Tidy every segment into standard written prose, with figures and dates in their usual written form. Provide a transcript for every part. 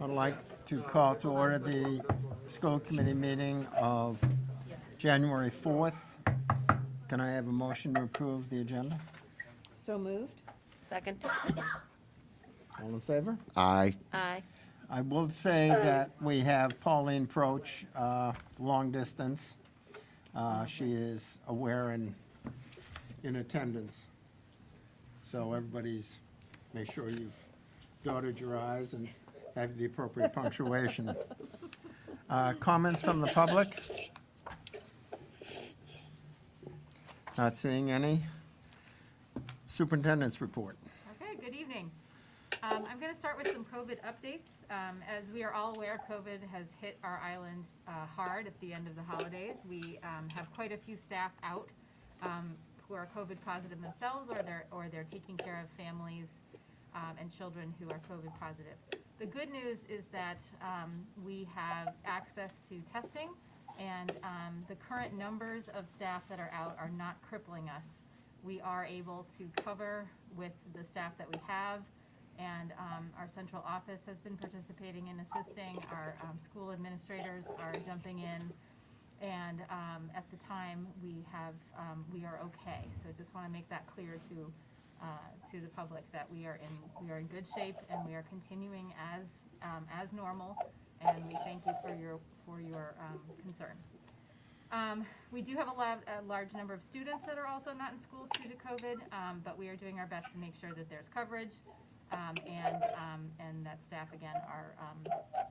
I'd like to call to order the school committee meeting of January 4th. Can I have a motion to approve the agenda? So moved. Second. All in favor? Aye. Aye. I will say that we have Pauline Proch, long distance. She is aware and in attendance. So everybody's, make sure you've dotted your i's and have the appropriate punctuation. Comments from the public? Not seeing any. Superintendent's report. Okay, good evening. I'm going to start with some COVID updates. As we are all aware, COVID has hit our island hard at the end of the holidays. We have quite a few staff out who are COVID positive themselves, or they're taking care of families and children who are COVID positive. The good news is that we have access to testing, and the current numbers of staff that are out are not crippling us. We are able to cover with the staff that we have, and our central office has been participating in assisting. Our school administrators are jumping in, and at the time we are okay. So just want to make that clear to the public that we are in good shape, and we are continuing as normal. And we thank you for your concern. We do have a large number of students that are also not in school due to COVID, but we are doing our best to make sure that there's coverage, and that staff again are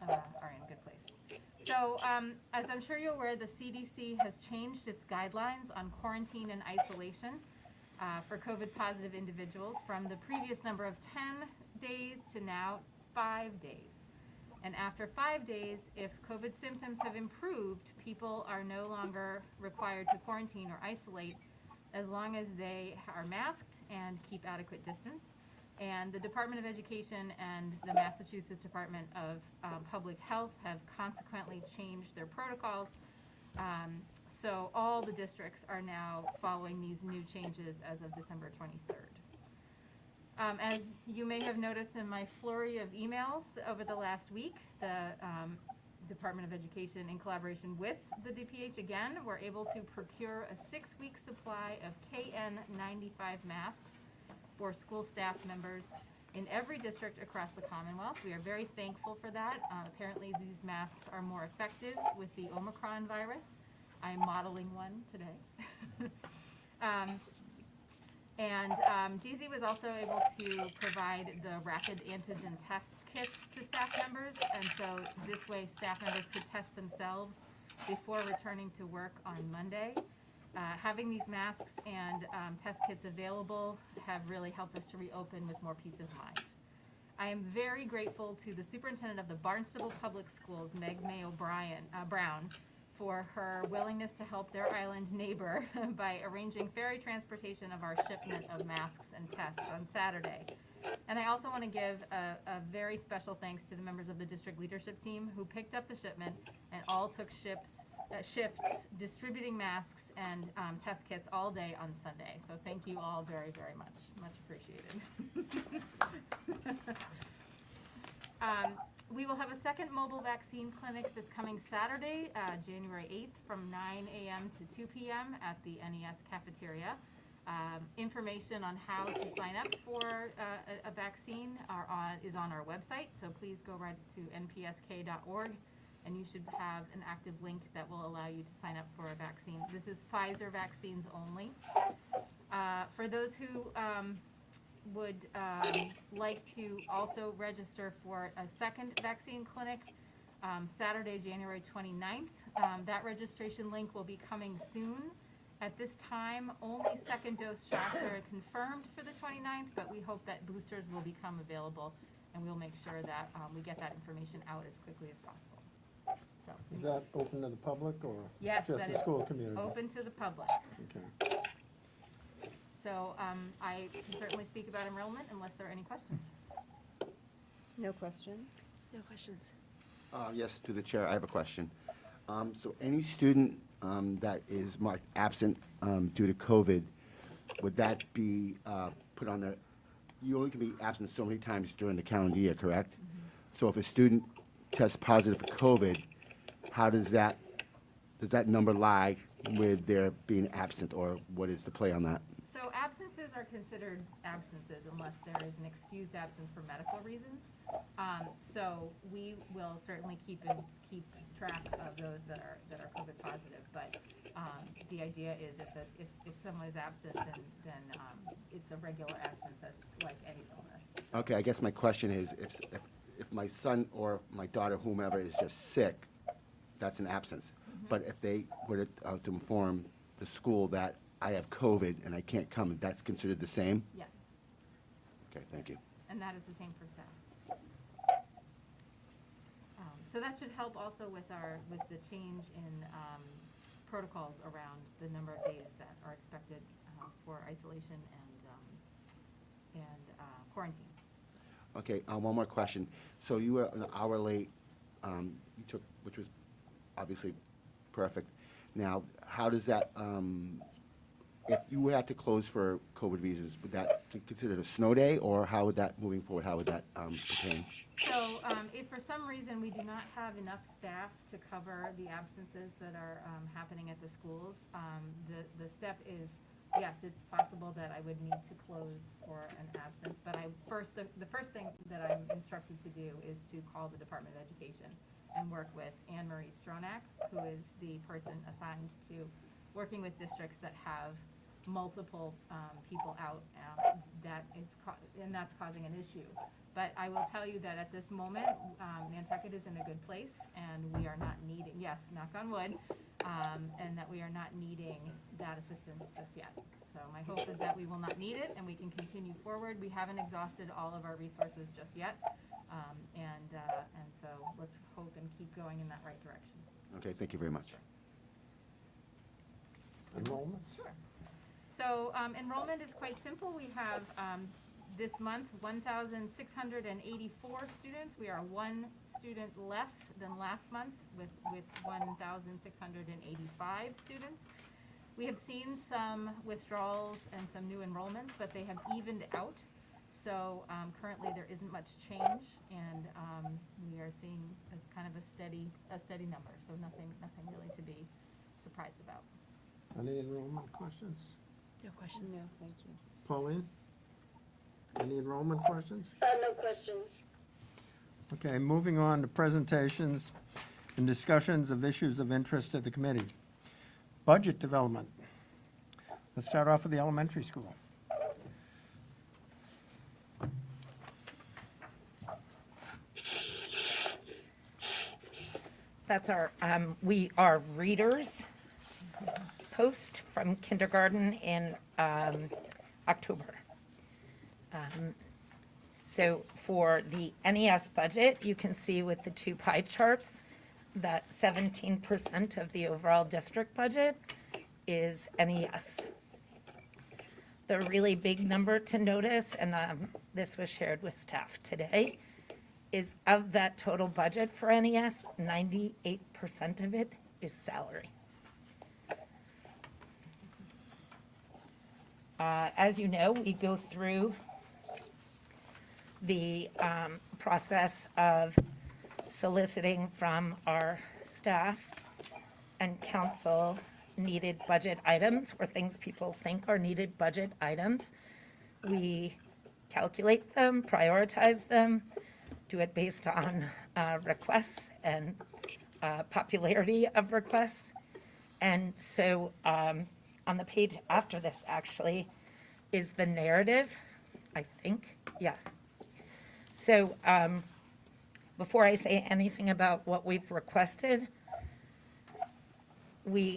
in a good place. So as I'm sure you're aware, the CDC has changed its guidelines on quarantine and isolation for COVID positive individuals from the previous number of 10 days to now 5 days. And after 5 days, if COVID symptoms have improved, people are no longer required to quarantine or isolate as long as they are masked and keep adequate distance. And the Department of Education and the Massachusetts Department of Public Health have consequently changed their protocols. So all the districts are now following these new changes as of December 23rd. As you may have noticed in my flurry of emails over the last week, the Department of Education, in collaboration with the DPH again, were able to procure a 6-week supply of KN95 masks for school staff members in every district across the Commonwealth. We are very thankful for that. Apparently these masks are more effective with the Omicron virus. I'm modeling one today. DZ was also able to provide the rapid antigen test kits to staff members, and so this way staff members could test themselves before returning to work on Monday. Having these masks and test kits available have really helped us to reopen with more peace of mind. I am very grateful to the superintendent of the Barnstable Public Schools, Meg Mayo Brown, for her willingness to help their island neighbor by arranging ferry transportation of our shipment of masks and tests on Saturday. And I also want to give a very special thanks to the members of the district leadership team who picked up the shipment and all took shifts distributing masks and test kits all day on Sunday. So thank you all very, very much. Much appreciated. We will have a second mobile vaccine clinic this coming Saturday, January 8th, from 9 a.m. to 2 p.m. at the NES cafeteria. Information on how to sign up for a vaccine is on our website, so please go right to npsk.org, and you should have an active link that will allow you to sign up for a vaccine. This is Pfizer vaccines only. For those who would like to also register for a second vaccine clinic, Saturday, January 29th. That registration link will be coming soon. At this time, only second dose shots are confirmed for the 29th, but we hope that boosters will become available, and we'll make sure that we get that information out as quickly as possible. So, Is that open to the public or yes, just that the is school community? open to the public. Okay. So I can certainly speak about enrollment unless there are any questions. No questions? No questions. Yes, to the chair, I have a question. So any student that is marked absent due to COVID, would that be put on there? You only can be absent so many times during the calendar year, correct? So if a student tests positive for COVID, how does that number lie with their being absent, or what is the play on that? So absences are considered absences unless there is an excused absence for medical reasons. So we will certainly keep track of those that are COVID positive, but the idea is if someone is absent, then it's a regular absence as like any illness. Okay, I guess my question is, if my son or my daughter, whomever, is just sick, that's an absence. But if they were to inform the school that I have COVID and I can't come, that's considered the same? Yes, Okay, thank you. and that is the same for staff. So that should help also with the change in protocols around the number of days that are expected for isolation and quarantine. Okay, one more question. So you were an hour late, you took, which was obviously perfect. Now, how does that, if you had to close for COVID reasons, would that be considered a snow day, or how would that, moving forward, how would that pertain? So if for some reason we do not have enough staff to cover the absences that are happening at the schools, the step is, yes, it's possible that I would need to close for an absence, but the first thing that I'm instructed to do is to call the Department of Education and work with Anne Marie Stronach, who is the person assigned to working with districts that have multiple people out, and that's causing an issue. But I will tell you that at this moment, Nantucket is in a good place, and we are not needing, yes, knock on wood, and that we are not needing that assistance just yet. So my hope is that we will not need it, and we can continue forward. We haven't exhausted all of our resources just yet, and so let's hope and keep going in that right direction. Okay, thank you very much. Enrollment? Sure. So enrollment is quite simple. We have this month 1,684 students. We are one student less than last month with 1,685 students. We have seen some withdrawals and some new enrollments, but they have evened out. So currently there isn't much change, and we are seeing a kind of a steady number. So nothing really to be surprised about. Any enrollment questions? No questions. No, thank you. Pauline? Any enrollment questions? No questions. Okay, moving on to presentations and discussions of issues of interest to the committee. Budget development. Let's start off with the elementary school. That's our, we are readers post from kindergarten in October. So for the NES budget, you can see with the two pie charts that 17% of the overall district budget is NES. The really big number to notice, and this was shared with staff today, is of that total budget for NES, 98% of it is salary. As you know, we go through the process of soliciting from our staff and council needed budget items, or things people think are needed budget items. We calculate them, prioritize them, do it based on requests and popularity of requests. And so on the page after this actually is the narrative, I think, yeah. So before I say anything about what we've requested,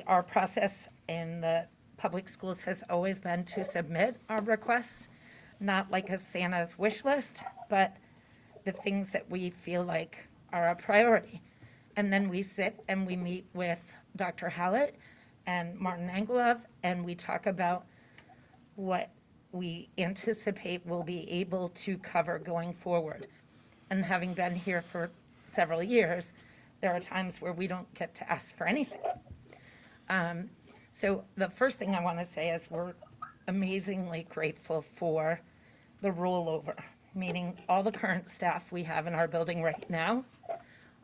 our process in the public schools has always been to submit our requests, not like a Santa's wish list, but the things that we feel like are a priority. And then we sit and we meet with Dr. Hallett and Martin Engelov, and we talk about what we anticipate we'll be able to cover going forward. And having been here for several years, there are times where we don't get to ask for anything. So the first thing I want to say is we're amazingly grateful for the rollover. meaning all the current staff we have in our building right now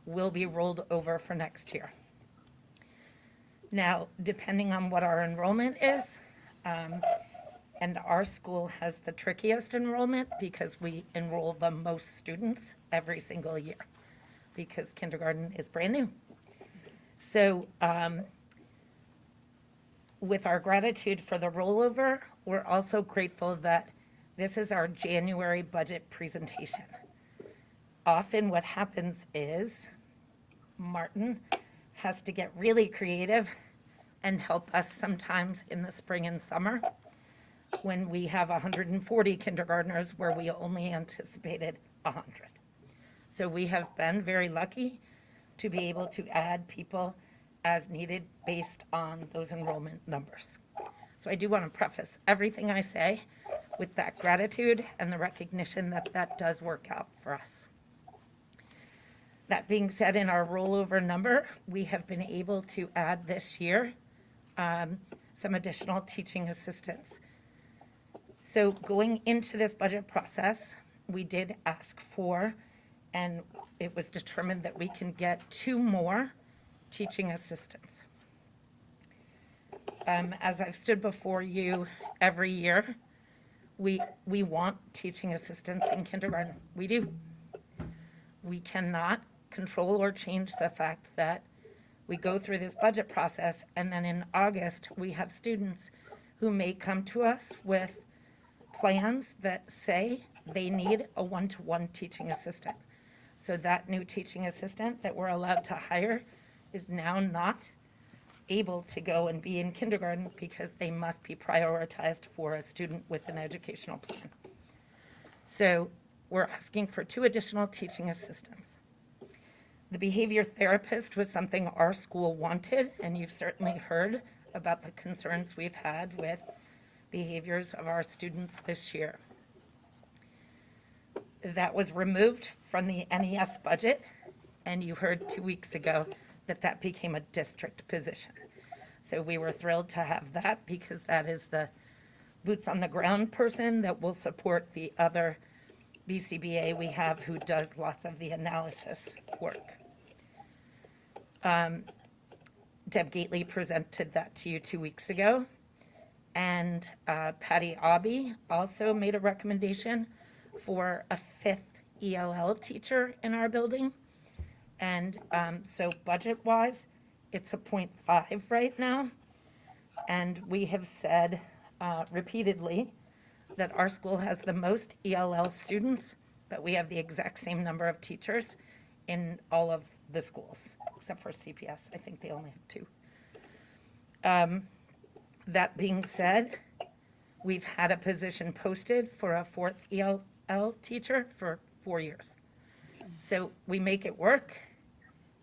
will be rolled over for next year. Now, depending on what our enrollment is, and our school has the trickiest enrollment because we enroll the most students every single year because kindergarten is brand new. So with our gratitude for the rollover, we're also grateful that this is our January budget presentation. Often what happens is Martin has to get really creative and help us sometimes in the spring and summer when we have 140 kindergartners where we only anticipated 100. So we have been very lucky to be able to add people as needed based on those enrollment numbers. So I do want to preface everything I say with that gratitude and the recognition that that does work out for us. That being said, in our rollover number, we have been able to add this year some additional teaching assistants. So going into this budget process, we did ask for, and it was determined that we can get 2 more teaching assistants. As I've stood before you every year, we want teaching assistants in kindergarten. We do. We cannot control or change the fact that we go through this budget process and then in August, we have students who may come to us with plans that say they need a one-to-one teaching assistant. So that new teaching assistant that we're allowed to hire is now not able to go and be in kindergarten because they must be prioritized for a student with an educational plan. So we're asking for 2 additional teaching assistants. The behavior therapist was something our school wanted, and you've certainly heard about the concerns we've had with behaviors of our students this year. That was removed from the NES budget, and you heard 2 weeks ago that that became a district position. So we were thrilled to have that because that is the boots on the ground person that will support the other BCBA we have who does lots of the analysis work. Deb Gately presented that to you 2 weeks ago. And Patty Aubie also made a recommendation for a 5th ELL teacher in our building. And so budget-wise, it's a 0.5 right now. And we have said repeatedly that our school has the most ELL students, but we have the exact same number of teachers in all of the schools, except for CPS. I think they only have 2. That being said, we've had a position posted for a 4th ELL teacher for 4 years. So we make it work.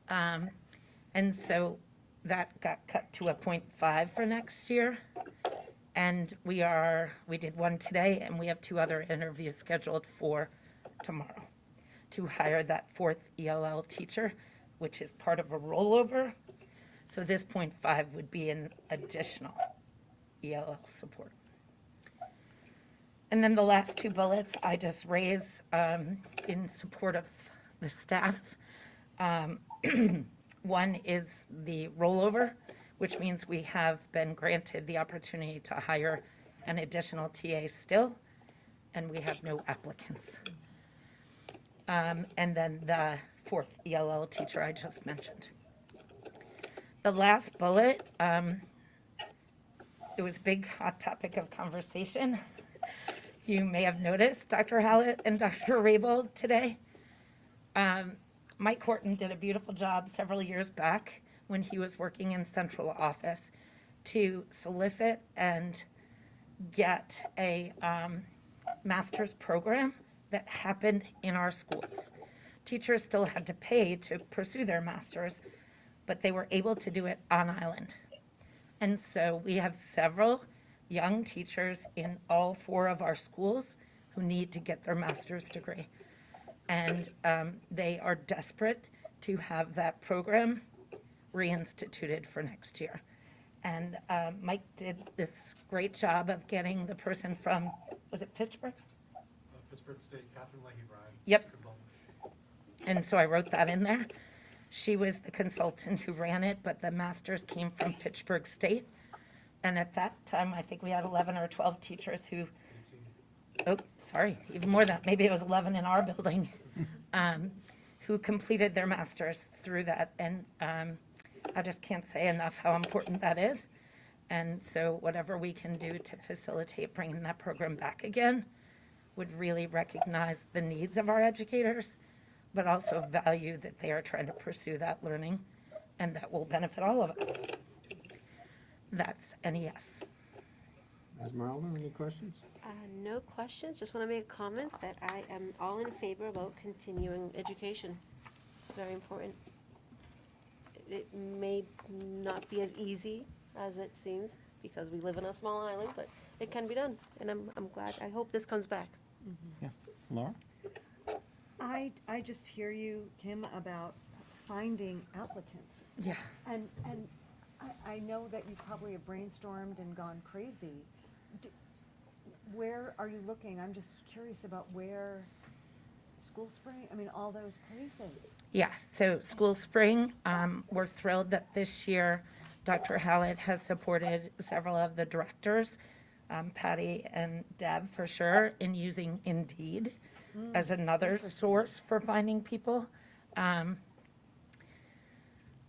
And so that got cut to a 0.5 for next year. And we did 1 today, and we have 2 other interviews scheduled for tomorrow to hire that 4th ELL teacher, which is part of a rollover. So this 0.5 would be an additional ELL support. And then the last 2 bullets I just raise in support of the staff. One is the rollover, which means we have been granted the opportunity to hire an additional TA still, and we have no applicants. And then the 4th ELL teacher I just mentioned. The last bullet, it was a big hot topic of conversation. You may have noticed Dr. Hallett and Dr. Rabel today. Mike Horton did a beautiful job several years back when he was working in central office to solicit and get a master's program that happened in our schools. Teachers still had to pay to pursue their master's, but they were able to do it on island. And so we have several young teachers in all 4 of our schools who need to get their master's degree. And they are desperate to have that program reinstituted for next year. And Mike did this great job of getting the person from, was it Fitchburg? Pittsburgh State, Catherine Leahy-Bryan. Yep. Consultant. And so I wrote that in there. She was the consultant who ran it, but the masters came from Pittsburgh State. And at that time, I think we had 11 or 12 teachers who, oh, sorry, even more than that, maybe it was 11 in our building, who completed their masters through that. And I just can't say enough how important that is. And so whatever we can do to facilitate bringing that program back again would really recognize the needs of our educators, but also value that they are trying to pursue that learning, and that will benefit all of us. That's NES. Esmeralda, any questions? No questions, just want to make a comment that I am all in favor about continuing education. It's very important. It may not be as easy as it seems, because we live in a small island, but it can be done, and I'm glad, I hope this comes back. Yeah. Laura? I just hear you, Kim, about finding applicants. Yeah. And I know that you probably have brainstormed and gone crazy. Where are you looking? I'm just curious about where, School Spring, I mean, all those places. Yeah, so School Spring, we're thrilled that this year Dr. Hallett has supported several of the directors, Patty and Deb for sure, in using Indeed as another source for finding people.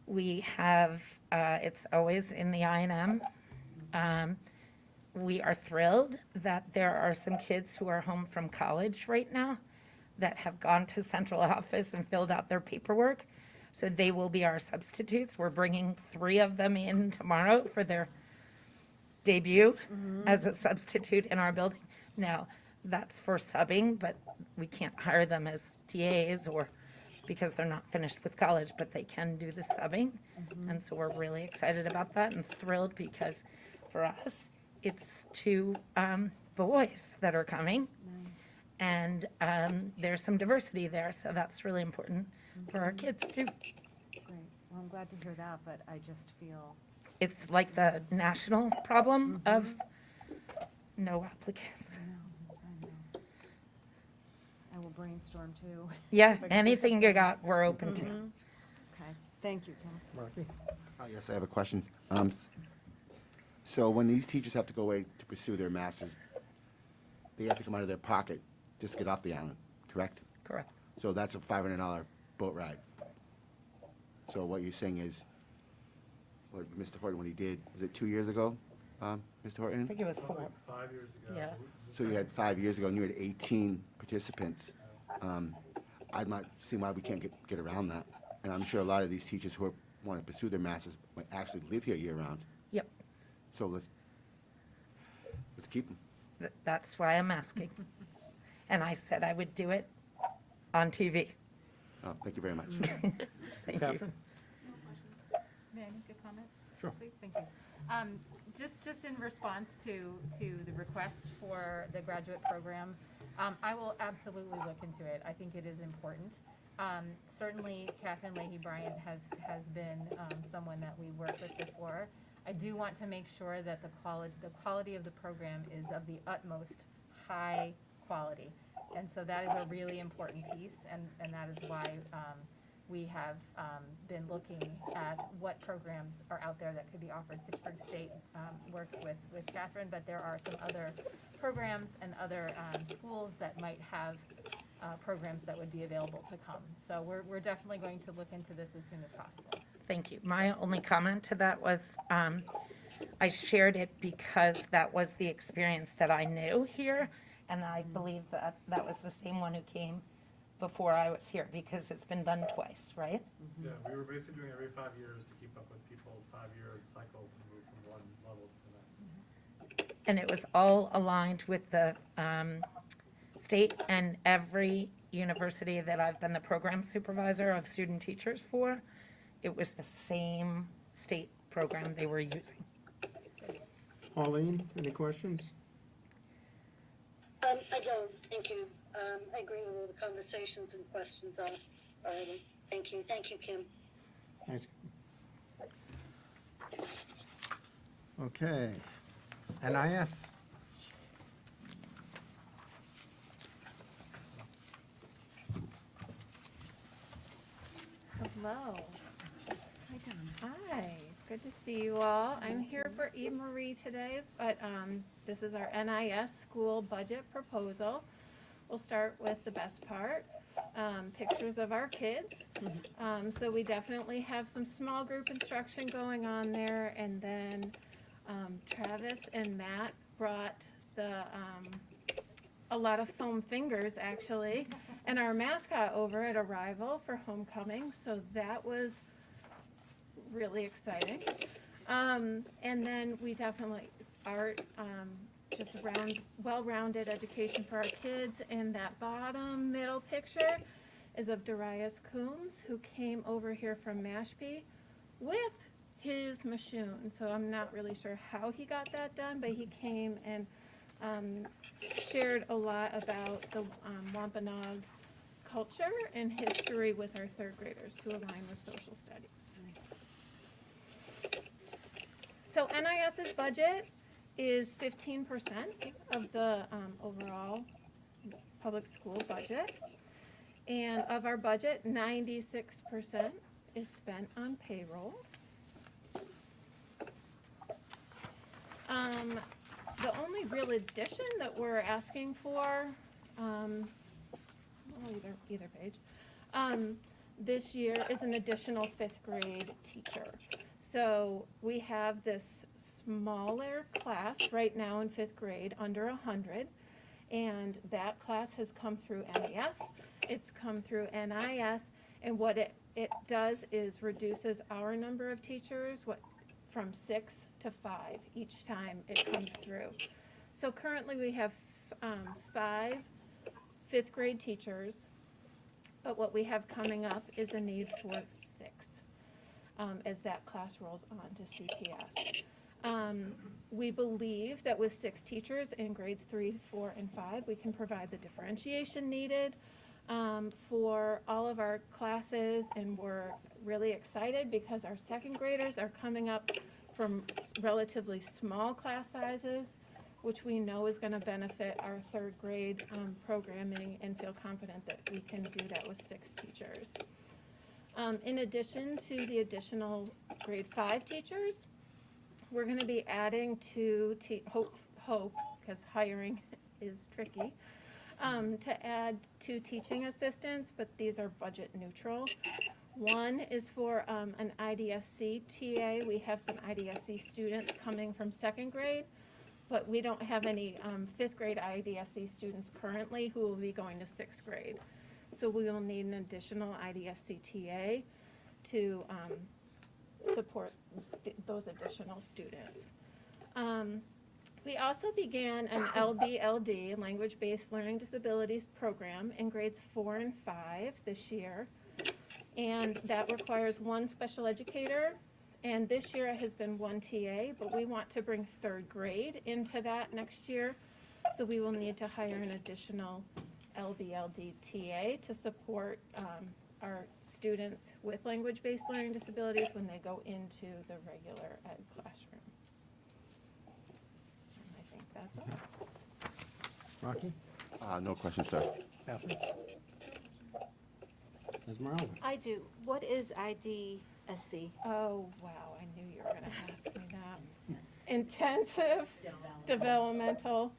We have, it's always in the I&M. We are thrilled that there are some kids who are home from college right now that have gone to central office and filled out their paperwork. So they will be our substitutes. We're bringing 3 of them in tomorrow for their debut as a substitute in our building. Now, that's for subbing, but we can't hire them as TAs or because they're not finished with college, but they can do the subbing. And so we're really excited about that and thrilled because for us, it's 2 boys that are coming. And there's some diversity there, so that's really important for our kids too. Great, well, I'm glad to hear that, but I just feel, It's like the national problem of no applicants. I know. I will brainstorm too. Yeah, See if I can anything think of you got, things. we're open to. Okay, thank you, Kim. Rocky? Yes, I have a question. So when these teachers have to go away to pursue their masters, they have to come out of their pocket just to get off the island, correct? Correct. So that's a $500 boat ride. So what you're saying is, what Mr. Horton, when he did, was it 2 years ago, Mr. I Horton? think it was About 4. like 5 years ago. Yeah. So you had 5 years ago, and you had 18 participants. I'm not seeing why we can't get around that. And I'm sure a lot of these teachers who want to pursue their masters might actually live here year-round. Yep, So let's keep them. that's why I'm asking. And I said I would do it on TV. Oh, thank you very much. Thank you. Catherine? May I make a comment? Sure. Please, thank you. Just in response to the request for the graduate program, I will absolutely look into it. I think it is important. Certainly, Catherine Leahy-Bryan has been someone that we worked with before. I do want to make sure that the quality of the program is of the utmost high quality. And so that is a really important piece, and that is why we have been looking at what programs are out there that could be offered. Pittsburgh State works with Catherine, but there are some other programs and other schools that might have programs that would be available to come. So we're definitely going to look into this as soon as possible. Thank you. My only comment to that was I shared it because that was the experience that I knew here. And I believe that that was the same one who came before I was here because it's been done twice, right? Yeah, we were basically doing every 5 years to keep up with people's 5-year cycle to move from one level to the next. And it was all aligned with the state, and every university that I've been the program supervisor of student teachers for, it was the same state program they were using. Pauline, any questions? I don't, thank you. I agree with all the conversations and questions asked already. Thank you, Kim. Thanks. Okay. NIS. Hello. Hi, Donna. Hi, it's good to see you all. I'm here for Eve Marie today, but this is our NIS school budget proposal. We'll start with the best part, pictures of our kids. So we definitely have some small group instruction going on there, and then Travis and Matt brought a lot of foam fingers, actually, and our mascot over at Arrival for homecoming, so that was really exciting. And then we definitely art, just well-rounded education for our kids. And that bottom middle picture is of Darius Coombs, who came over here from Mashpee with his Machoon. So I'm not really sure how he got that done, but he came and shared a lot about the Wampanoag culture and history with our third graders to align with social studies. So NIS's budget is 15% of the overall public school budget. And of our budget, 96% is spent on payroll. The only real addition that we're asking for, either page, this year is an additional 5th grade teacher. So we have this smaller class right now in 5th grade, under 100, and that class has come through NES, it's come through NIS, and what it does is reduces our number of teachers from 6 to 5 each time it comes through. So currently we have 5 5th grade teachers, but what we have coming up is a need for 6 as that class rolls on to CPS. We believe that with 6 teachers in grades 3, 4, and 5, we can provide the differentiation needed for all of our classes, and we're really excited because our 2nd graders are coming up from relatively small class sizes, which we know is going to benefit our 3rd grade programming, and feel confident that we can do that with 6 teachers. In addition to the additional grade 5 teachers, we're going to be adding 2, hope, because hiring is tricky, to add 2 teaching assistants, but these are budget neutral. One is for an IDSC TA. We have some IDSC students coming from 2nd grade, but we don't have any 5th grade IDSC students currently who will be going to 6th grade. So we will need an additional IDSC TA to support those additional students. We also began an LBLD, Language-Based Learning Disabilities program, in grades 4 and 5 this year. And that requires 1 special educator, and this year it has been 1 TA, but we want to bring 3rd grade into that next year. So we will need to hire an additional LBLD TA to support our students with language-based learning disabilities when they go into the regular ed classroom. And I think that's all. Rocky? No question, sir. Catherine? Esmeralda? I do. What is IDSC? Oh, wow, I knew you were gonna ask me that. Intensive Developmental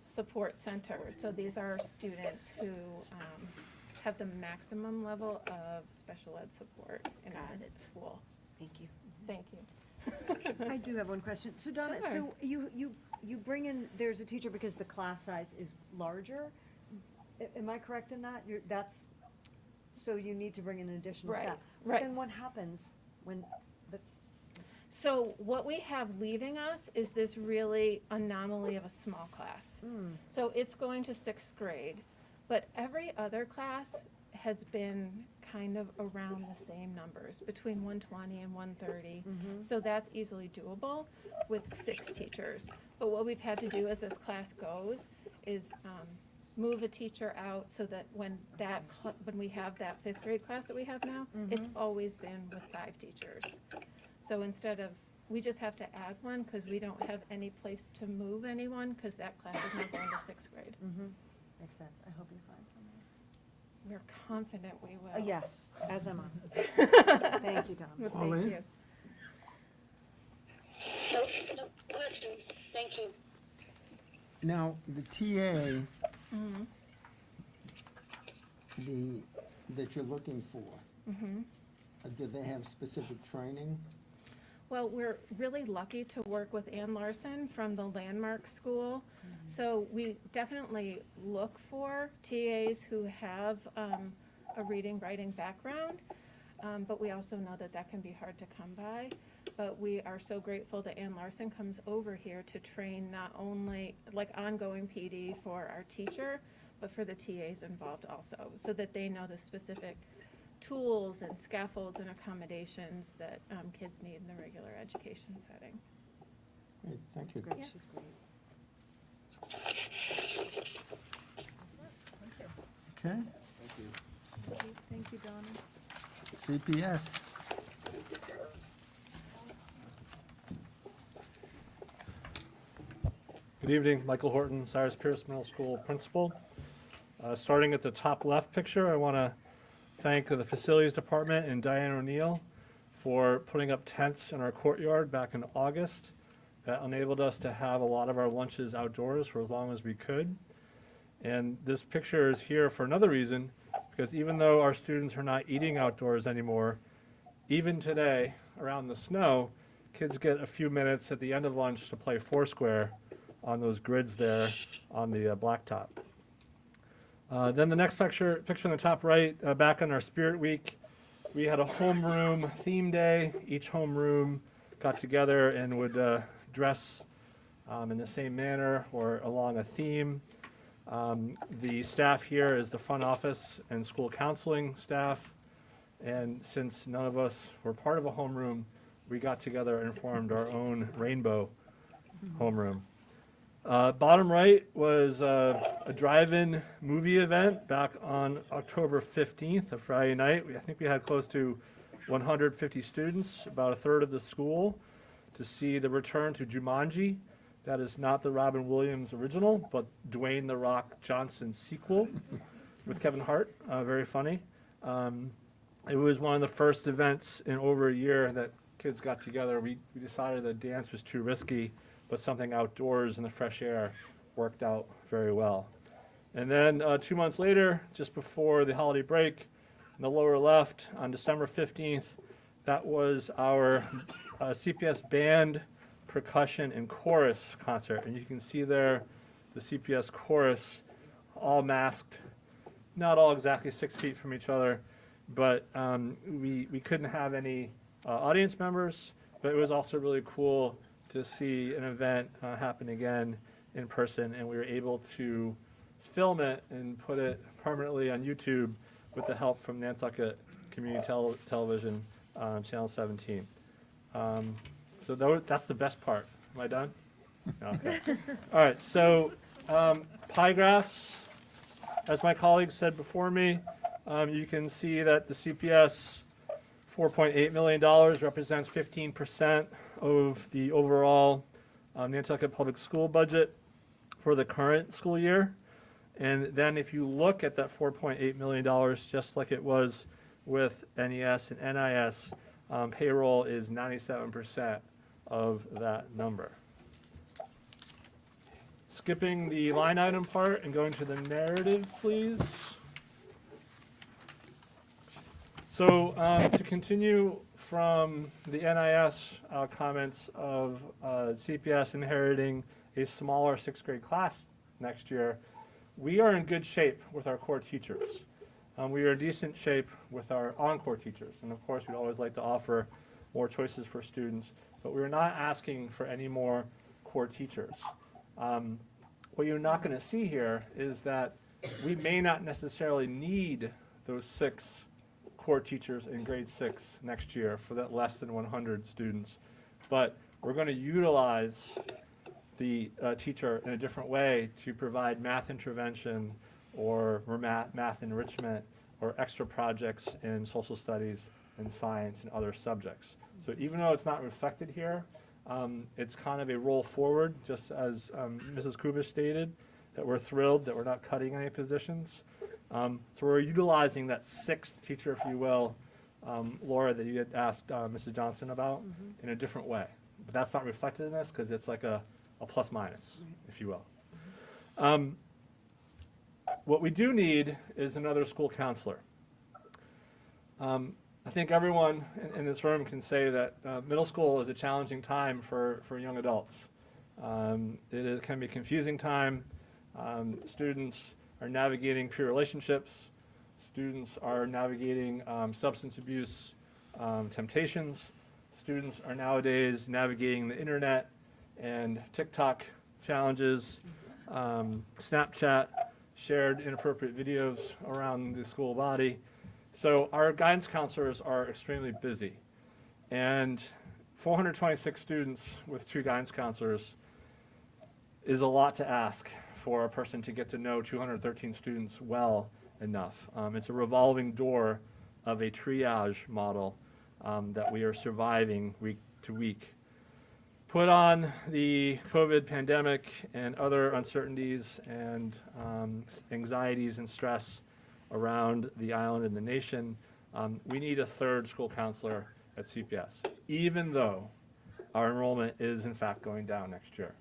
Support Center. So these are our students who have the maximum level of special ed support in our school. Thank you. Thank you. I do have one question. So Donna, Sure. so you bring in, there's a teacher because the class size is larger? Am I correct in that? So you need to bring in additional Right, staff? right. But then what happens when the, So what we have leaving us is this really anomaly of a small class. So it's going to 6th grade, but every other class has been kind of around the same numbers, between 120 and 130. So that's easily doable with 6 teachers. But what we've had to do as this class goes is move a teacher out so that when we have that 5th grade class that we have now, it's always been with 5 teachers. So instead of, we just have to add 1 because we don't have any place to move anyone because that class is not going to 6th grade. makes sense. I hope you find We're confident we will. Yes, as am I. Thank you, Donna. Well, Pauline? thank you. No questions. Thank you. Now, the TA, that you're looking for, do they have specific training? Well, we're really lucky to work with Ann Larson from the Landmark School. So we definitely look for TAs who have a reading, writing background, but we also know that that can be hard to come by. But we are so grateful that Ann Larson comes over here to train not only like ongoing PD for our teacher, but for the TAs involved also, so that they know the specific tools and scaffolds and accommodations that kids need in the regular education setting. Great, thank you. Great, Yeah. she's great. Okay, Thank you, Donna. CPS. Good evening, Michael Horton, Cyrus Pierce Middle School Principal. Starting at the top left picture, I want to thank the Facilities Department and Diane O'Neill for putting up tents in our courtyard back in August. That enabled us to have a lot of our lunches outdoors for as long as we could. And this picture is here for another reason, because even though our students are not eating outdoors anymore, even today, around the snow, kids get a few minutes at the end of lunch to play Foursquare on those grids there on the blacktop. Then the next picture in the top right, back on our Spirit Week, we had a homeroom theme day. Each homeroom got together and would dress in the same manner or along a theme. The staff here is the front office and school counseling staff. And since none of us were part of a homeroom, we got together and formed our own rainbow homeroom. Bottom right was a drive-in movie event back on October 15th, a Friday night. I think we had close to 150 students, about a third of the school, to see the return to Jumanji. That is not the Robin Williams original, but Dwayne "The Rock" Johnson sequel with Kevin Hart. Very funny. It was one of the first events in over a year that kids got together. We decided that dance was too risky, but something outdoors in the fresh air worked out very well. And then 2 months later, just before the holiday break, in the lower left, on December 15th, that was our CPS band, percussion, and chorus concert. And you can see there the CPS chorus, all masked, not all exactly 6 feet from each other, but we couldn't have any audience members, but it was also really cool to see an event happen again in person, and we were able to film it and put it permanently on YouTube with the help from Nantucket Community Television, Channel 17. So that's the best part. Am I done? Okay. All right, so pie graphs, as my colleagues said before me, you can see that the CPS $4.8 million represents 15% of the overall Nantucket Public School budget for the current school year. And then if you look at that $4.8 million, just like it was with NES and NIS, payroll is 97% of that number. Skipping the line item part and going to the narrative, please. So to continue from the NIS comments of CPS inheriting a smaller 6th grade class next year, we are in good shape with our core teachers. We are in decent shape with our encore teachers. And of course, we'd always like to offer more choices for students, but we're not asking for any more core teachers. What you're not going to see here is that we may not necessarily need those 6 core teachers in grade 6 next year for that less than 100 students, but we're going to utilize the teacher in a different way to provide math intervention or math enrichment or extra projects in social studies and science and other subjects. So even though it's not reflected here, it's kind of a roll forward, just as Mrs. Kubish stated, that we're thrilled that we're not cutting any positions. So we're utilizing that sixth teacher, if you will, Laura, that you had asked Mrs. Johnson about in a different way. But that's not reflected in this because it's like a plus minus, if you will. What we do need is another school counselor. I think everyone in this room can say that middle school is a challenging time for young adults. Can be a confusing time. Students are navigating peer relationships. Students are navigating substance abuse temptations. Students are nowadays navigating the internet and TikTok challenges, Snapchat, shared inappropriate videos around the school body. So our guidance counselors are extremely busy. And 426 students with 2 guidance counselors is a lot to ask for a person to get to know 213 students well enough. It's a revolving door of a triage model that we are surviving week to week. Put on the COVID pandemic and other uncertainties and anxieties and stress around the island and the nation, we need a third school counselor at CPS, even though our enrollment is in fact going down next year.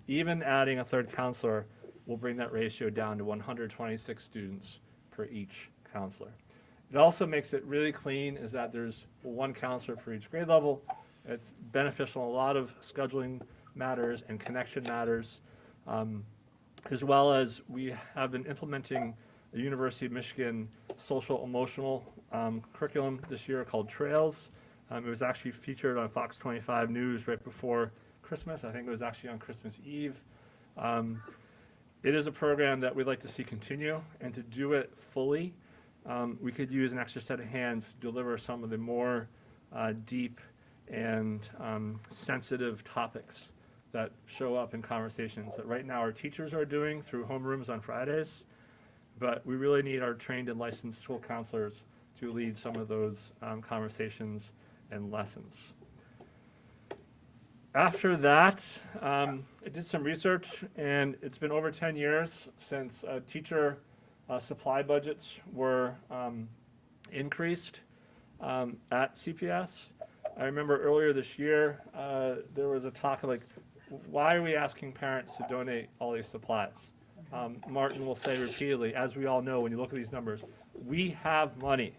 Even adding a third counselor will bring that ratio down to 126 students per each counselor. It also makes it really clean is that there's 1 counselor for each grade level. It's beneficial in a lot of scheduling matters and connection matters, as well as we have been implementing the University of Michigan social emotional curriculum this year called Trails. It was actually featured on Fox 25 News right before Christmas. I think it was actually on Christmas Eve. It is a program that we'd like to see continue, and to do it fully, we could use an extra set of hands to deliver some of the more deep and sensitive topics that show up in conversations that right now our teachers are doing through homerooms on Fridays, but we really need our trained and licensed school counselors to lead some of those conversations and lessons. After that, I did some research, and it's been over 10 years since teacher supply budgets were increased at CPS. I remember earlier this year, there was a talk of like, why are we asking parents to donate all these supplies? Martin will say repeatedly, as we all know when you look at these numbers, we have money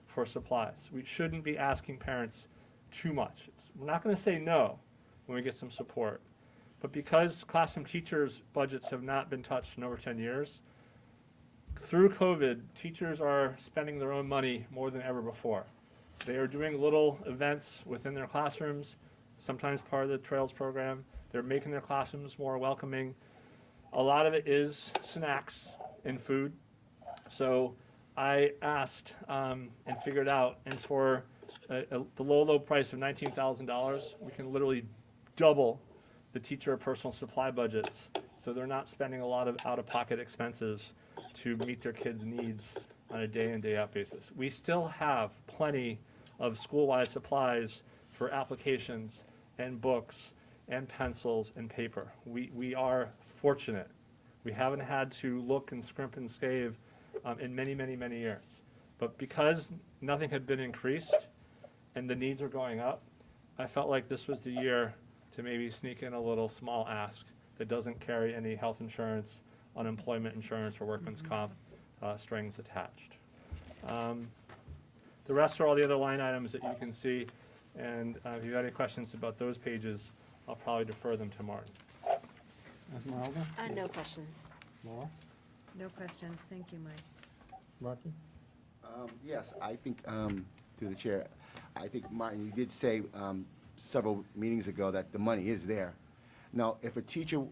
for supplies. We shouldn't be asking parents too much. We're not going to say no when we get some support. But because classroom teachers' budgets have not been touched in over 10 years, through COVID, teachers are spending their own money more than ever before. They are doing little events within their classrooms, sometimes part of the Trails program. They're making their classrooms more welcoming. A lot of it is snacks and food. So I asked and figured out, and for the low price of $19,000, we can literally double the teacher personal supply budgets, so they're not spending a lot of out-of-pocket expenses to meet their kids' needs on a day in, day out basis. We still have plenty of school-wide supplies for applications and books and pencils and paper. We are fortunate. We haven't had to look and scrimp and save in many, many, many years. But because nothing had been increased and the needs are going up, I felt like this was the year to maybe sneak in a little small ask that doesn't carry any health insurance, unemployment insurance, or workman's comp strings attached. The rest are all the other line items that you can see, and if you have any questions about those pages, I'll probably defer them to Martin. Esmeralda? No questions. Laura? No questions, thank you, Mike. Martin? Yes, I think, through the chair, I think, Martin, you did say several meetings ago that the money is there. Now, if a teacher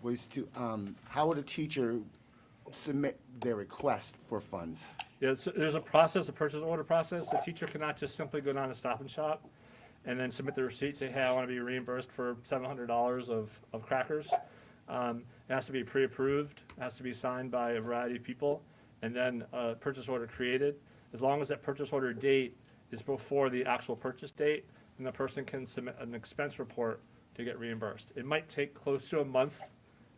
was to, how would a teacher submit their request for funds? Yeah, so there's a process, a purchase order process. The teacher cannot just simply go down to Stop and Shop and then submit the receipt, say, hey, I want to be reimbursed for $700 of crackers. It has to be pre-approved, it has to be signed by a variety of people, and then a purchase order created. As long as that purchase order date is before the actual purchase date, then the person can submit an expense report to get reimbursed. It might take close to a month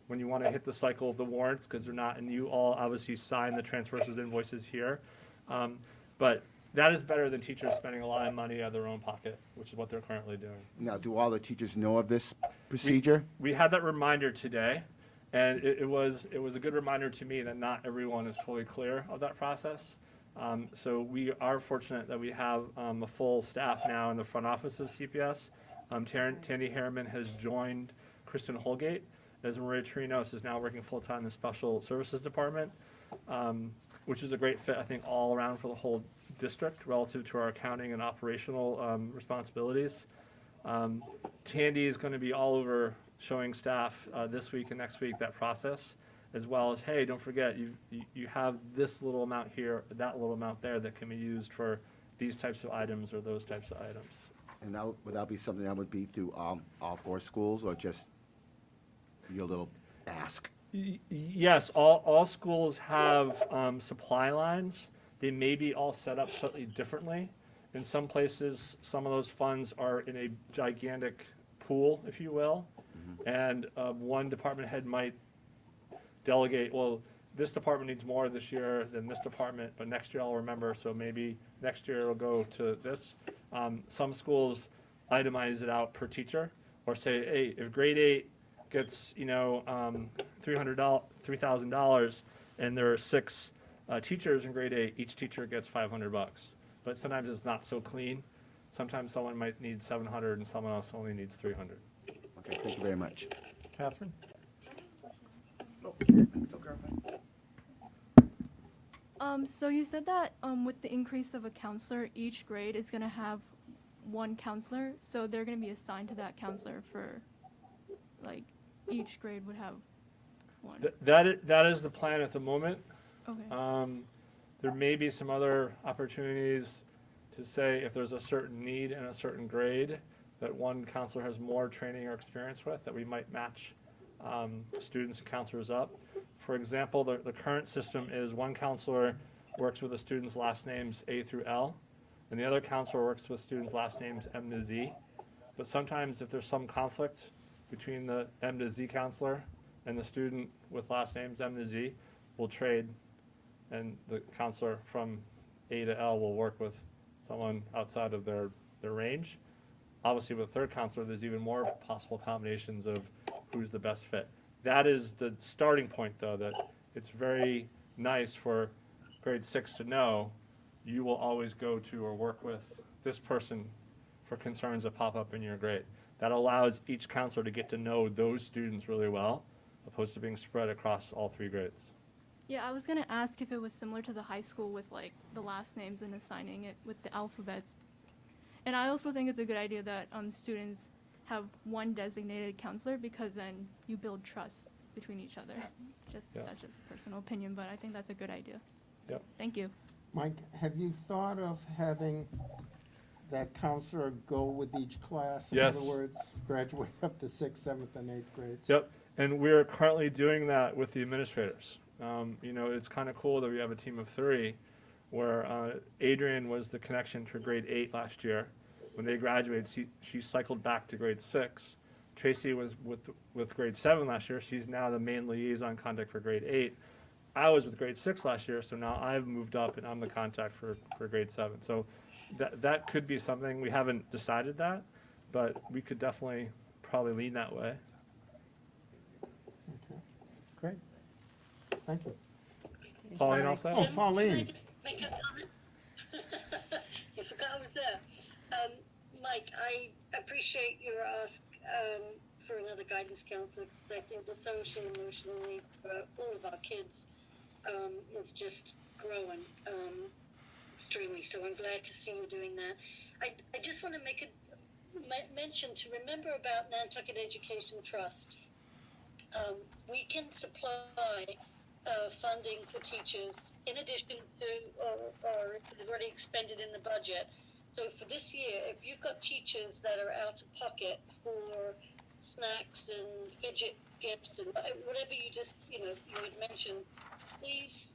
when you want to hit the cycle of the warrants, because they're not, and you all obviously sign the transfers invoices here. But that is better than teachers spending a lot of money out of their own pocket, which is what they're currently doing. Now, do all the teachers know of this procedure? We had that reminder today, and it was a good reminder to me that not everyone is fully clear of that process. So we are fortunate that we have a full staff now in the front office of CPS. Tandy Harriman has joined Kristen Holgate, as Maria Trinos is now working full-time in the Special Services Department, which is a great fit, I think, all around for the whole district relative to our accounting and operational responsibilities. Tandy is going to be all over showing staff this week and next week that process, as well as, hey, don't forget, you have this little amount here, that little amount there that can be used for these types of items or those types of items. And that, would that be something that would be through all 4 schools, or just your little ask? Yes, all schools have supply lines. They may be all set up slightly differently. In some places, some of those funds are in a gigantic pool, if you will, and one department head might delegate, well, this department needs more this year than this department, but next year I'll remember, so maybe next year it'll go to this. Some schools itemize it out per teacher, or say, hey, if grade 8 gets, $3,000, and there are 6 teachers in grade 8, each teacher gets $500. But sometimes it's not so clean. Sometimes someone might need 700 and someone else only needs 300. Okay, thank you very much. Catherine? So you said that with the increase of a counselor, each grade is going to have one counselor, so they're going to be assigned to that counselor for, like, each grade would have one. That is the plan at the moment. Okay. There may be some other opportunities to say if there's a certain need in a certain grade that one counselor has more training or experience with, that we might match students and counselors up. For example, the current system is one counselor works with the students' last names A through L, and the other counselor works with students' last names M to Z. But sometimes if there's some conflict between the M to Z counselor and the student with last names M to Z, we'll trade, and the counselor from A to L will work with someone outside of their range. Obviously, with a third counselor, there's even more possible combinations of who's the best fit. That is the starting point, though, that it's very nice for grade 6 to know you will always go to or work with this person for concerns that pop up in your grade. That allows each counselor to get to know those students really well, opposed to being spread across all 3 grades. Yeah, I was going to ask if it was similar to the high school with, like, the last names and assigning it with the alphabets. And I also think it's a good idea that students have one designated counselor, because then you build trust between each other. That's just a personal opinion, but I think that's a good idea. Yep. Thank you. Mike, have you thought of having that counselor go with each class? Yes. In other words, graduate up to 6th, 7th, and 8th grades? Yep, and we're currently doing that with the administrators. It's kind of cool that we have a team of 3, where Adrian was the connection to grade 8 last year. When they graduated, she cycled back to grade 6. Tracy was with grade 7 last year. She's now the main liaison contact for grade 8. I was with grade 6 last year, so now I've moved up and I'm the contact for grade 7. So that could be something. We haven't decided that, but we could definitely probably lean that way. Okay, great. Thank you. Pauline, all set? Oh, Can I Pauline. just make a comment? You forgot I was there. Mike, I appreciate your ask for another guidance counselor, because I think the social and emotional need for all of our kids is just growing extremely. So I'm glad to see you doing that. I just want to make a mention to remember about Nantucket Education Trust. We can supply funding for teachers in addition to or already expended in the budget. So for this year, if you've got teachers that are out of pocket for snacks and fidget gifts and whatever you had mentioned, please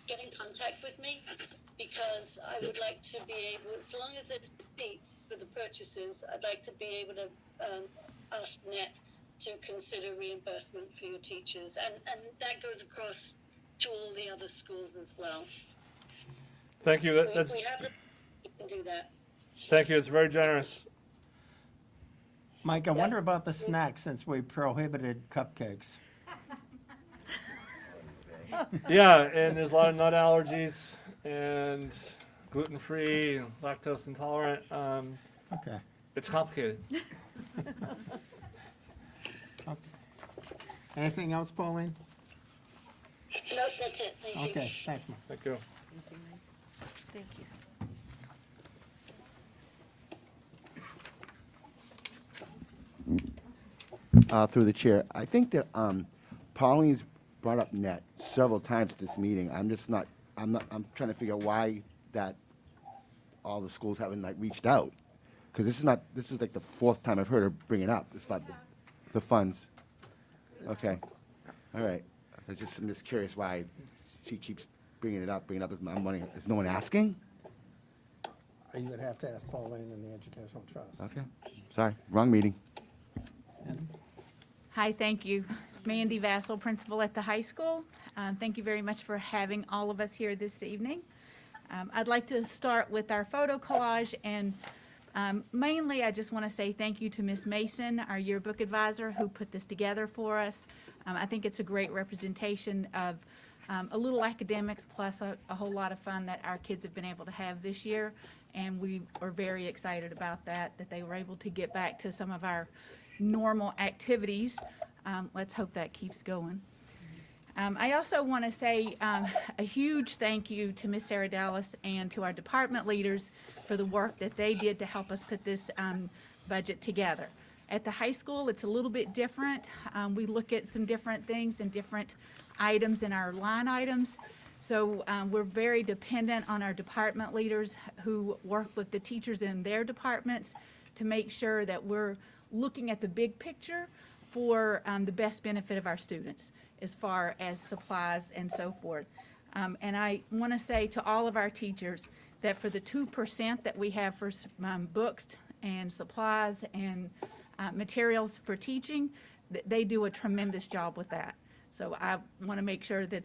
get in contact with me, because I would like to be able, so long as there's receipts for the purchases, I'd like to be able to ask Net to consider reimbursement for your teachers, and that goes across to all the other schools as well. Thank you. That's, We have the, we can do that. thank you. It's very generous. Mike, I wonder about the snacks since we prohibited cupcakes. Yeah, and there's a lot of nut allergies and gluten-free, lactose intolerant. Okay. It's complicated. Okay. Anything else, Pauline? No, that's it, thank you. Okay, thanks, Mike. Thank you. Thank you. Through the chair, I think that Pauline's brought up net several times at this meeting. I'm trying to figure out why that all the schools haven't like reached out. Because this is like the fourth time I've heard her bring it up, the funds. Okay, all right. I'm just curious why she keeps bringing it up with my money. Is no one asking? You would have to ask Pauline in the Educational Trust. Okay, sorry, wrong meeting. Hi, thank you. Mandy Vassal, principal at the high school. Thank you very much for having all of us here this evening. I'd like to start with our photo collage, and mainly I just want to say thank you to Ms. Mason, our yearbook advisor, who put this together for us. I think it's a great representation of a little academics plus a whole lot of fun that our kids have been able to have this year, and we are very excited about that they were able to get back to some of our normal activities. Let's hope that keeps going. I also want to say a huge thank you to Ms. Sarah Dallas and to our department leaders for the work that they did to help us put this budget together. At the high school, it's a little bit different. We look at some different things and different items in our line items. So we're very dependent on our department leaders who work with the teachers in their departments to make sure that we're looking at the big picture for the best benefit of our students as far as supplies and so forth. And I want to say to all of our teachers that for the 2% that we have for books and supplies and materials for teaching, they do a tremendous job with that. So I want to make sure that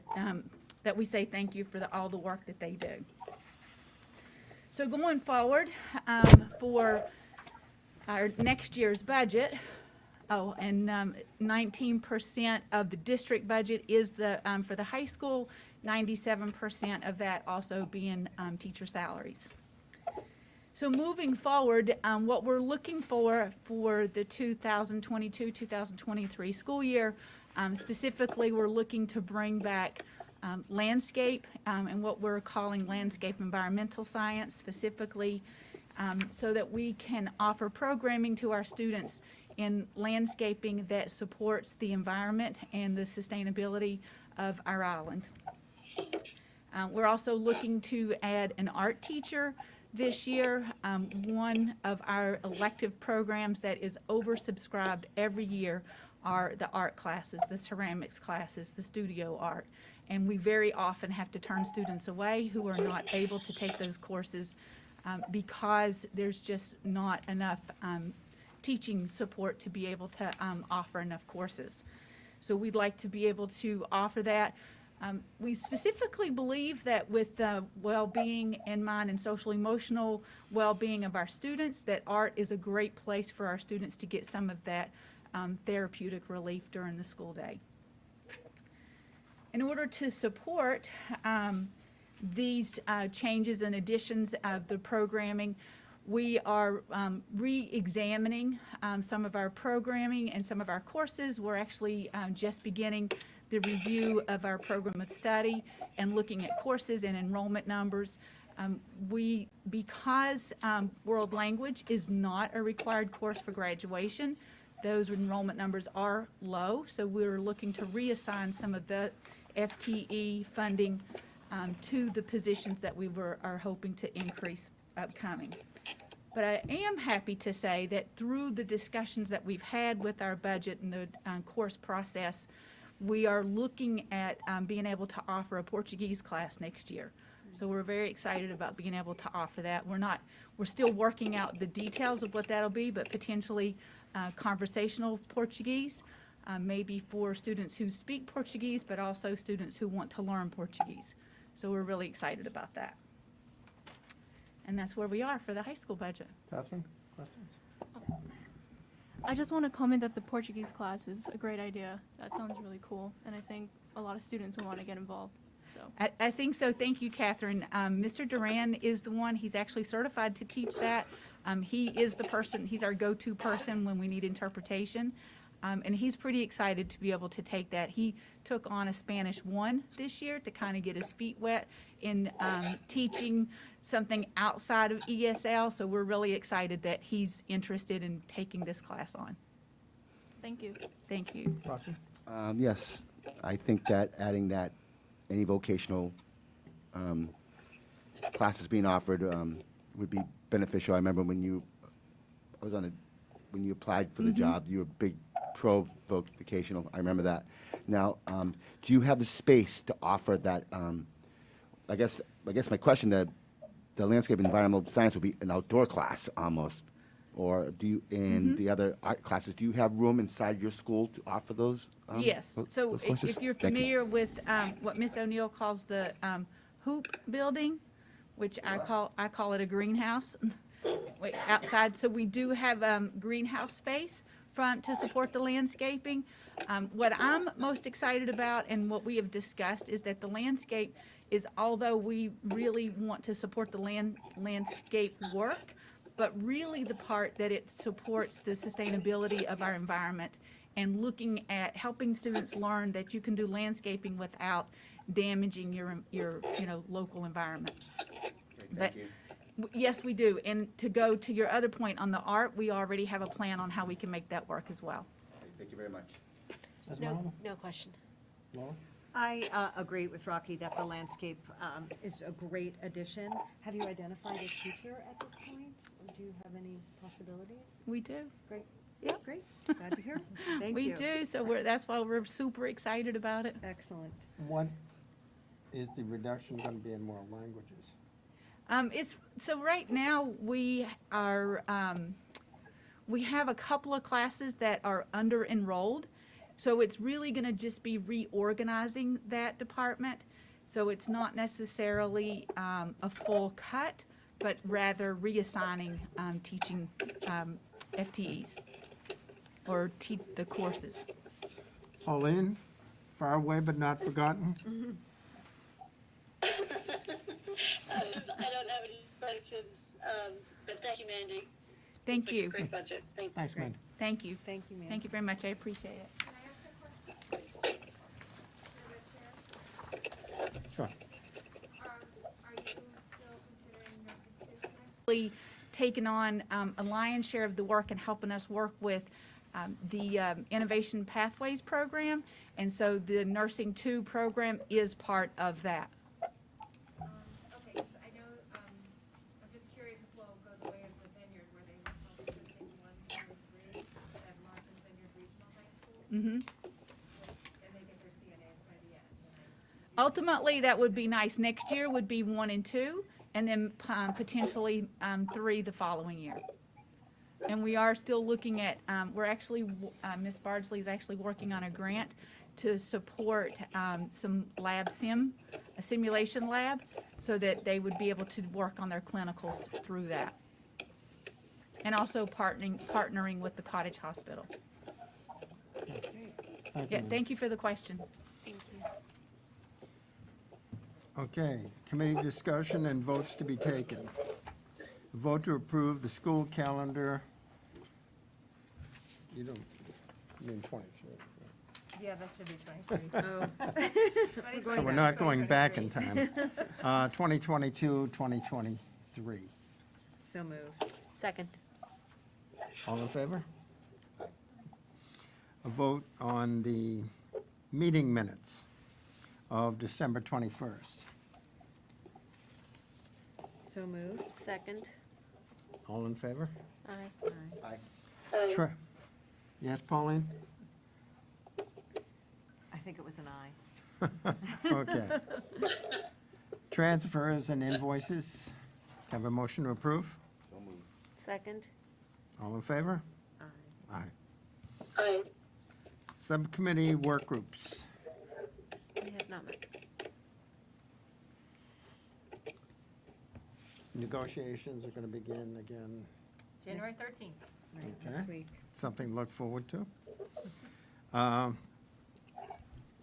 that we say thank you for all the work that they do. So going forward, for our next year's budget, and 19% of the district budget is for the high school, 97% of that also being teacher salaries. So moving forward, what we're looking for the 2022-2023 school year, specifically we're looking to bring back landscape and what we're calling landscape environmental science specifically, so that we can offer programming to our students in landscaping that supports the environment and the sustainability of our island. We're also looking to add an art teacher this year. One of our elective programs that is oversubscribed every year are the art classes, the ceramics classes, the studio art. And we very often have to turn students away who are not able to take those courses because there's just not enough teaching support to be able to offer enough courses. So we'd like to be able to offer that. We specifically believe that with the well-being in mind and social-emotional well-being of our students, that art is a great place for our students to get some of that therapeutic relief during the school day. In order to support these changes and additions of the programming, we are re-examining some of our programming and some of our courses. We're actually just beginning the review of our program of study and looking at courses and enrollment numbers. Because world language is not a required course for graduation, those enrollment numbers are low, so we're looking to reassign some of the FTE funding to the positions that we are hoping to increase upcoming. But I am happy to say that through the discussions that we've had with our budget and the course process, we are looking at being able to offer a Portuguese class next year. So we're very excited about being able to offer that. We're still working out the details of what that'll be, but potentially conversational Portuguese, maybe for students who speak Portuguese, but also students who want to learn Portuguese. So we're really excited about that. And that's where we are for the high school budget. Catherine, questions? I just want to comment that the Portuguese class is a great idea. That sounds really cool, and I think a lot of students will want to get involved. So I think so. Thank you, Catherine. Mr. Duran is the one, he's actually certified to teach that. He is the person, he's our go-to person when we need interpretation. And he's pretty excited to be able to take that. He took on a Spanish 1 this year to kind of get his feet wet in teaching something outside of ESL. So we're really excited that he's interested in taking this class on. thank you. Thank you. Rocky? Yes, I think that adding that, any vocational classes being offered would be beneficial. I remember when you applied for the job, you were big pro vocational. I remember that. Now, do you have the space to offer that? I guess my question, the landscape and environmental science would be an outdoor class almost, or do you in the other art classes? Do you have room inside your school to offer those? Yes. So those courses? if you're Thank you. familiar with what Miss O'Neill calls the hoop building, which I call it a greenhouse, wait, outside. So we do have greenhouse space front to support the landscaping. What I'm most excited about and what we have discussed is that the landscape is, although we really want to support the landscape work, but really the part that it supports the sustainability of our environment and looking at helping students learn that you can do landscaping without damaging your local environment. But yes, we do. And to go to your other point on the art, we already have a plan on how we can make that work as well. Thank you very much. Ms. No, Marlowe? no question. Laura? I agree with Rocky that the landscape is a great addition. Have you identified a teacher at this point? Or do you have any possibilities? We do. Great. Yep. Great. Glad to hear. Thank We you. do. So that's why we're super excited about it. Excellent. What is the reduction going to be in more languages? So right now we are, we have a couple of classes that are under enrolled. So it's really going to just be reorganizing that department. So it's not necessarily a full cut, but rather reassigning teaching FTEs or the courses. Pauline, far away but not forgotten? I don't have any questions, but thank you, Mandy. Thank you. Great budget. Thank you. Thanks, man. Than't you. Thank you, ma'am. Thank you very much. I appreciate it. Sure. Really taken on a lion's share of the work and helping us work with the Innovation Pathways program. And so the Nursing 2 program is part of that. Okay, so I know, I'm just curious if we'll go the way of the Vineyard, where they were focusing 1, 2, and 3 at Martha's Vineyard Regional High School, Mhm. and they get their CNAs by the end. Ultimately, that would be nice. Next year would be 1 and 2, and then potentially 3 the following year. And we are still looking at, we're actually, Ms. Bardsley is actually working on a grant to support some a simulation lab, so that they would be able to work on their clinicals through that. And also partnering with the Cottage Hospital. Thank Yeah, you. thank you for the question. Thank you. Okay, committee discussion and votes to be taken. Vote to approve the school calendar. You don't mean 23. Yeah, that should be 23. Oh. So we're not going back in time. 2022, 2023. So moved. Second. All in favor? A vote on the meeting minutes of December 21st. So moved. Second. All in favor? Aye. Aye. Tre- Yes, Pauline? I think it was an aye. Okay. Transfers and invoices. Have a motion to approve? So moved. Second? All in favor? Aye. Aye. Subcommittee work groups. We have not met. Negotiations are going to begin again. January 13th. Right, Okay. next week. Something to look forward to.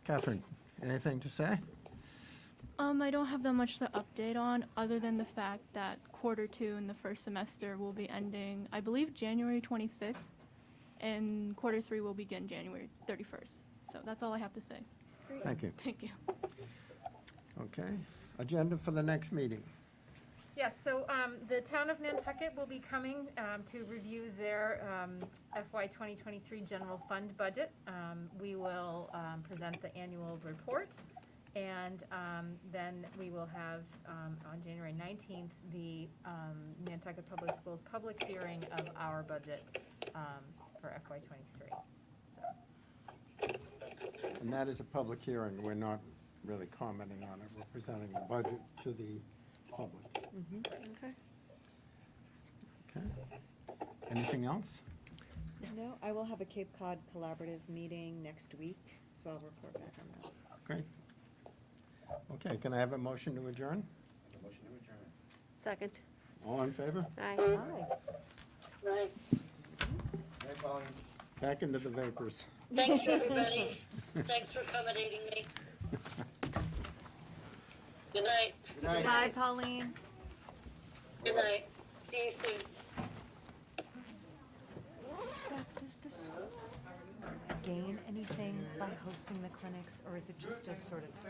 Catherine, anything to say? I don't have that much to update on, other than the fact that quarter two in the first semester will be ending, I believe, January 26th, and quarter three will begin January 31st. So that's all I have to say. Thank you. Thank you. Okay. Agenda for the next meeting. Yes, so the town of Nantucket will be coming to review their FY 2023 general fund budget. We will present the annual report, and then we will have, on January 19th, the Nantucket Public Schools public hearing of our budget for FY 23. And that is a public hearing. We're not really commenting on it. We're presenting the budget to the public. Okay. Okay. Anything else? No, I will have a Cape Cod collaborative meeting next week, so I'll report back on that. Great. Okay, can I have a motion to adjourn? Motion to adjourn. Second? All in favor? Aye. Hi. Right. Hey, Pauline. Back into the vapors. Thank you, everybody. Thanks for accommodating me. Good night. Good night. Hi, Pauline. Good night. See you soon. Beth, does the school gain anything by hosting the clinics, or is it just a sort of